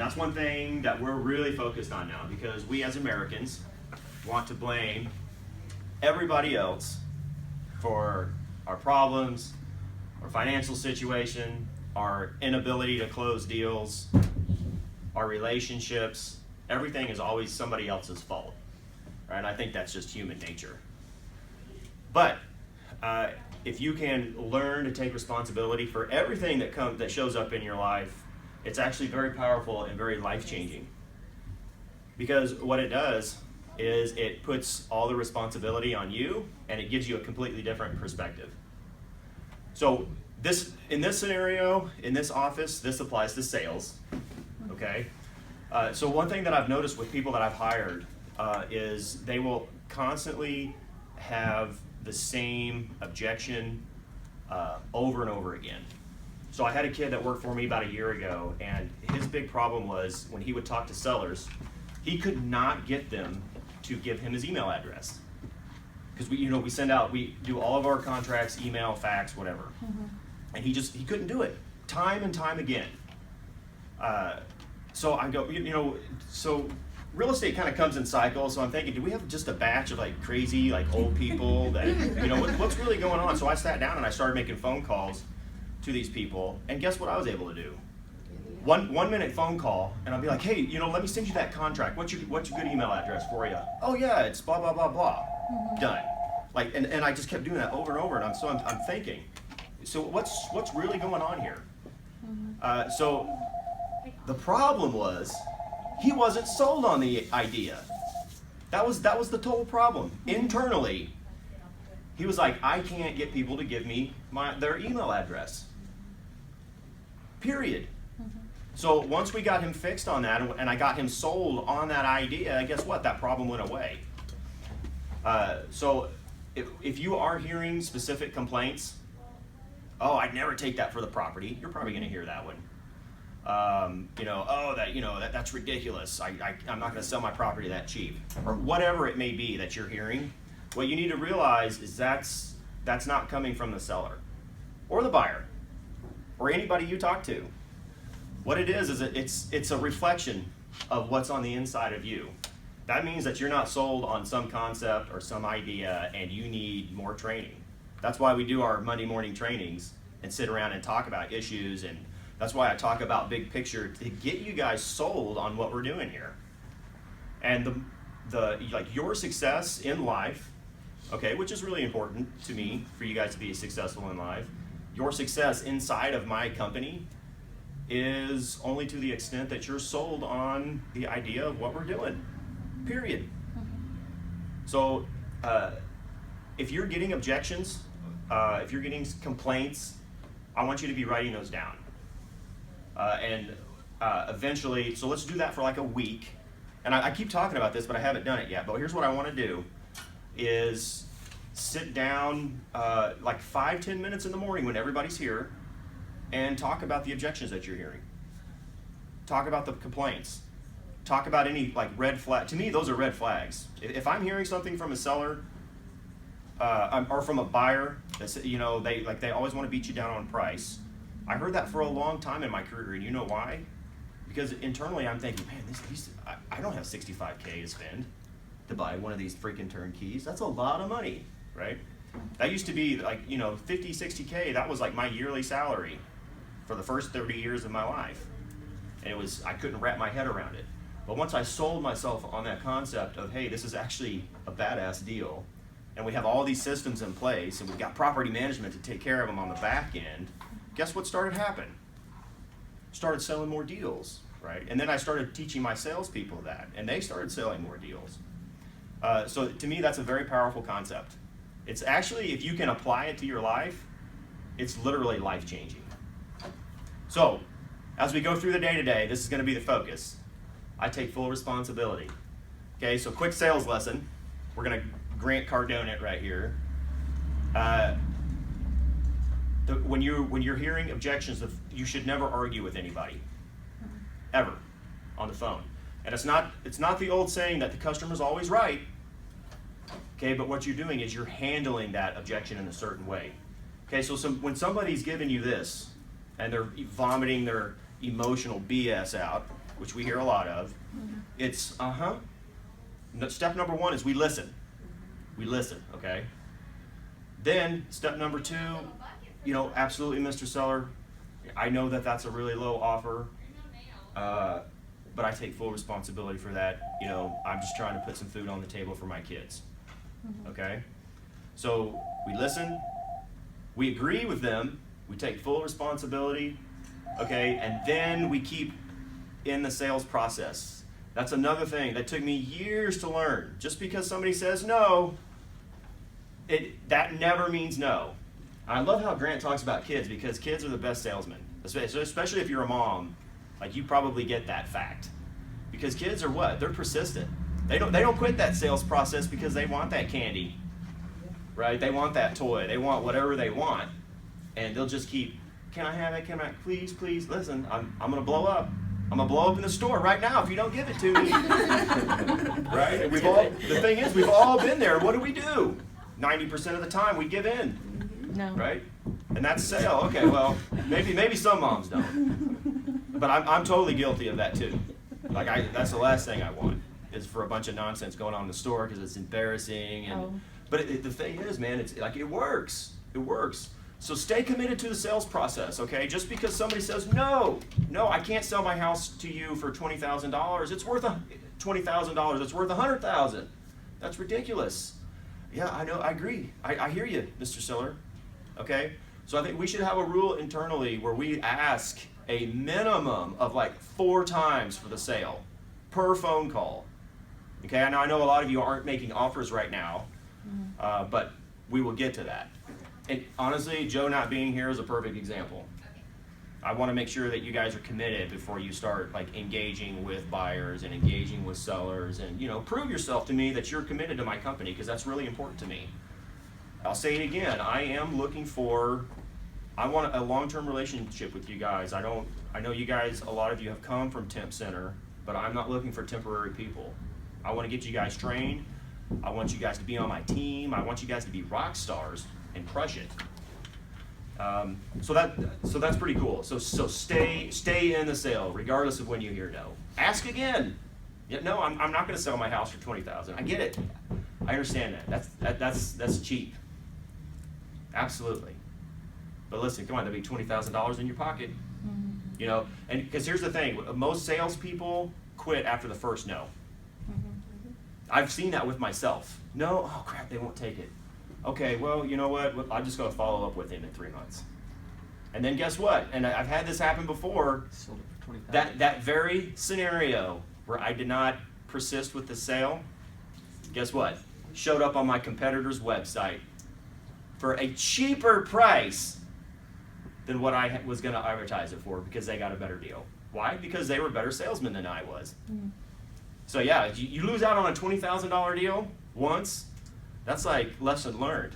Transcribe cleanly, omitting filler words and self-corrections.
That's one thing that we're really focused on now, because we as Americans want to blame everybody else for our problems, our financial situation, our inability to close deals, our relationships. Everything is always somebody else's fault, right? And I think that's just human nature. But if you can learn to take responsibility for everything that shows up in your life, it's actually very powerful and very life-changing. Because what it does is it puts all the responsibility on you, and it gives you a completely different perspective. So in this scenario, in this office, this applies to sales, okay? So one thing that I've noticed with people that I've hired is they will constantly have the same objection over and over again. So I had a kid that worked for me about a year ago, and his big problem was when he would talk to sellers, he could not get them to give him his email address. Because we do all of our contracts, email, fax, whatever. And he couldn't do it time and time again. So I go, so real estate kind of comes in cycles. So I'm thinking, do we have just a batch of like crazy, like old people that, what's really going on? So I sat down and I started making phone calls to these people, and guess what I was able to do? One minute phone call, and I'll be like, hey, let me send you that contract. What's your good email address for you? Oh yeah, it's blah blah blah blah. Done. Like, and I just kept doing that over and over, and I'm thinking, so what's really going on here? So the problem was he wasn't sold on the idea. That was the total problem. Internally, he was like, I can't get people to give me their email address. Period. So once we got him fixed on that, and I got him sold on that idea, guess what? That problem went away. So if you are hearing specific complaints, oh, I'd never take that for the property, you're probably going to hear that one. That's ridiculous. I'm not going to sell my property that cheap, or whatever it may be that you're hearing. What you need to realize is that's not coming from the seller or the buyer or anybody you talk to. What it is it's a reflection of what's on the inside of you. That means that you're not sold on some concept or some idea, and you need more training. That's why we do our Monday morning trainings and sit around and talk about issues, and that's why I talk about big picture, to get you guys sold on what we're doing here. And your success in life, okay, which is really important to me for you guys to be successful in life. Your success inside of my company is only to the extent that you're sold on the idea of what we're doing, period. So if you're getting objections, if you're getting complaints, I want you to be writing those down. Eventually, so let's do that for like a week. And I keep talking about this, but I haven't done it yet. But here's what I want to do is sit down like 5-10 minutes in the morning when everybody's here and talk about the objections that you're hearing. Talk about the complaints. Talk about any like red flag. To me, those are red flags. If I'm hearing something from a seller or from a buyer that's, they always want to beat you down on price. I heard that for a long time in my career, and you know why? Because internally I'm thinking, man, I don't have $65K to spend to buy one of these freaking turnkeys. That's a lot of money, right? That used to be like, $50, $60K. That was like my yearly salary for the first 30 years of my life. And I couldn't wrap my head around it. But once I sold myself on that concept of, hey, this is actually a badass deal, and we have all these systems in place, and we've got property management to take care of them on the back end, guess what started happening? Started selling more deals, right? And then I started teaching my salespeople that, and they started selling more deals. So to me, that's a very powerful concept. It's actually, if you can apply it to your life, it's literally life-changing. So, as we go through the day-to-day, this is going to be the focus. I take full responsibility. Okay, so quick sales lesson. We're going to Grant Cardone it right here. When you're hearing objections, you should never argue with anybody, ever, on the phone. And it's not the old saying that the customer's always right. Okay, but what you're doing is you're handling that objection in a certain way. Okay, so when somebody's giving you this, and they're vomiting their emotional BS out, which we hear a lot of, it's step number one is we listen. We listen, okay? Then step number two, absolutely, Mr. Seller, I know that that's a really low offer, but I take full responsibility for that. I'm just trying to put some food on the table for my kids, okay? So we listen, we agree with them, we take full responsibility, okay, and then we keep in the sales process. That's another thing that took me years to learn. Just because somebody says no, that never means no. I love how Grant talks about kids, because kids are the best salesmen, especially if you're a mom. Like, you probably get that fact, because kids are what? They're persistent. They don't quit that sales process because they want that candy, right? They want that toy. They want whatever they want, and they'll just keep. Can I have it? Can I? Please, please. Listen, I'm gonna blow up. I'm gonna blow up in the store right now if you don't give it to me. Right? And the thing is, we've all been there. What do? 90% of the time, we give in. No. Right? And that's sale. Okay, well, maybe some moms don't. But I'm totally guilty of that too. That's the last thing I want, is for a bunch of nonsense going on in the store, because it's embarrassing. But the thing is, man, it's like, it works. It works. So stay committed to the sales process, okay? Just because somebody says, no, I can't sell my house to you for $20,000. It's worth $20,000. It's worth $100,000. That's ridiculous. Yeah, I know. I agree. I hear you, Mr. Seller. Okay? So I think we should have a rule internally where we ask a minimum of like 4 times for the sale per phone call. Okay? I know a lot of you aren't making offers right now, but we will get to that. And honestly, Joe not being here is a perfect example. I want to make sure that you guys are committed before you start engaging with buyers and engaging with sellers, and prove yourself to me that you're committed to my company, because that's really important to me. I'll say it again. I want a long-term relationship with you guys. I know you guys, a lot of you have come from Temp Center, but I'm not looking for temporary people. I want to get you guys trained. I want you guys to be on my team. I want you guys to be rock stars and crush it. So that's pretty cool. So stay in the sale regardless of when you hear no. Ask again. Yeah, no, I'm not going to sell my house for $20,000. I get it. I understand that. That's cheap. Absolutely. But listen, come on, there'll be $20,000 in your pocket. And because here's the thing, most salespeople quit after the first no. I've seen that with myself. No, oh crap, they won't take it. Okay, well, you know what? I'm just going to follow up with him in 3 months. And then guess what? And I've had this happen before. Sold it for $20,000. That very scenario where I did not persist with the sale, guess what? Showed up on my competitor's website for a cheaper price than what I was going to advertise it for, because they got a better deal. Why? Because they were better salesmen than I was. So yeah, you lose out on a $20,000 deal once. That's like lesson learned.